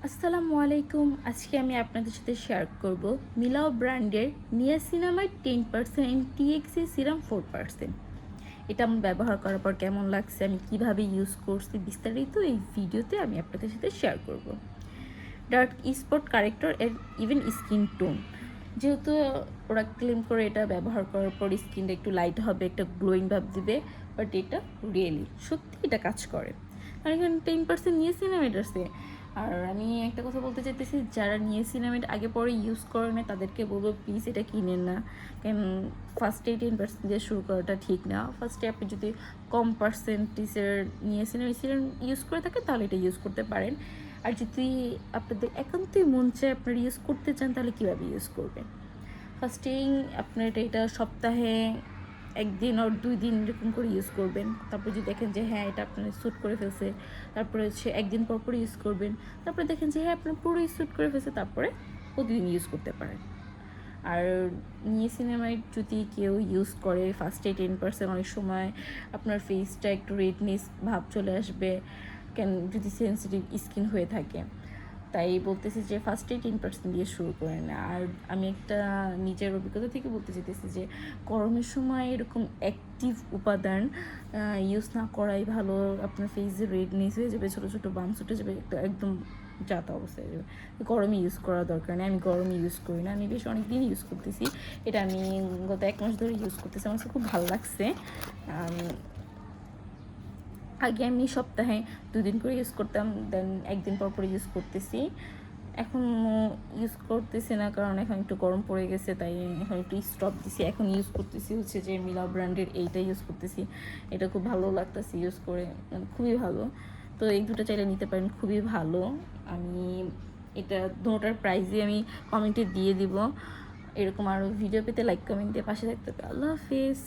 আসসালামু আলাইকুম। আজকে আমি আপনাদের সাথে শেয়ার করব মিলাও ব্র্যান্ডের নিয়াসিনামাইড 10% টিএক্সি সিরাম 4%। এটা আমার ব্যবহার করার পর কেমন লাগছে, আমি কিভাবে ইউজ করছি, বিস্তারিত এই ভিডিওতে আমি আপনাদের সাথে শেয়ার করব। ডার্ক স্পট কারেক্টর এর ইভেন স্কিন টোন, যেহেতু ওরা ক্লেম করে এটা ব্যবহার করার পর স্কিনটা একটু লাইট হবে, একটা গ্লোয়িং ভাব দিবে, বাট এটা রিয়েলি সত্যি এটা কাজ করে। আর এখানে 10% নিয়াসিনামাইড আছে। আর আমি একটা কথা বলতে চাইতেছি, যারা নিয়াসিনামাইড আগে পরে ইউজ করে না তাদেরকে বলবো প্লিজ এটা কিনেন না। কারণ ফার্স্টে 10% দিয়ে শুরু করাটা ঠিক না। ফার্স্টে আপনি যদি কম পার্সেন্টেজের নিয়াসিনামাইড সিরাম ইউজ করে থাকেন তাহলে এটা ইউজ করতে পারেন। আর যদি আপনাদের একান্তই মন চায় আপনারা ইউজ করতে চান তাহলে কীভাবে ইউজ করবেন। ফার্স্টেই আপনার এটা সপ্তাহে একদিন আর 2 দিন এরকম করে ইউজ করবেন। তারপরে যদি দেখেন যে হ্যাঁ এটা আপনার স্যুট করে ফেলছে, তারপরে হচ্ছে একদিন পর পর ইউজ করবেন। তারপরে দেখেন যে হ্যাঁ আপনার পুরোই স্যুট করে ফেলছে, তারপরে প্রতিদিন ইউজ করতে পারেন। আর নিয়াসিনামাইড যদি কেউ ইউজ করে ফার্স্টে 10%, অনেক সময় আপনার ফেসটা একটু রেডনেস ভাব চলে আসবে, কেন যদি সেন্সিটিভ স্কিন হয়ে থাকে। তাই বলতেছি যে ফার্স্টেই 10% দিয়ে শুরু করে না। আর আমি একটা নিজের অভিজ্ঞতা থেকে বলতে চাইতেছি যে গরমের সময় এরকম অ্যাক্টিভ উপাদান ইউজ না করাই ভালো। আপনার ফেসে রেডনেস হয়ে যাবে, ছোটো ছোটো বাম্পস উঠে যাবে, একদম যাতা অবস্থা হয়ে যাবে। গরমে ইউজ করার দরকার নেই। আমি গরমে ইউজ করি না, আমি বেশ অনেক দিন ইউজ করতেছি। এটা আমি গত 1 মাস ধরে ইউজ করতেছি, আমার কাছে খুব ভালো লাগছে। আগে আমি সপ্তাহে 2 দিন করে ইউজ করতাম, দেন একদিন পর পর ইউজ করতেছি। এখন ইউজ করতেছি না, কারণ এখন একটু গরম পড়ে গেছে, তাই এখন একটু স্টপ দিছি। এখন ইউজ করতেছি হচ্ছে যে মিলাও ব্র্যান্ডের এইটা ইউজ করতেছি। এটা খুব ভালো লাগতেছে ইউজ করে, মানে খুবই ভালো। তো এই দুটো চাইলে নিতে পারেন, খুবই ভালো। আমি এটা দুটোটার প্রাইসই আমি কমেন্টে দিয়ে দিব। এরকম আরও ভিডিও পেতে লাইক কমেন্ট দিয়ে পাশে থাকতে হবে। আল্লাহ হাফিজ।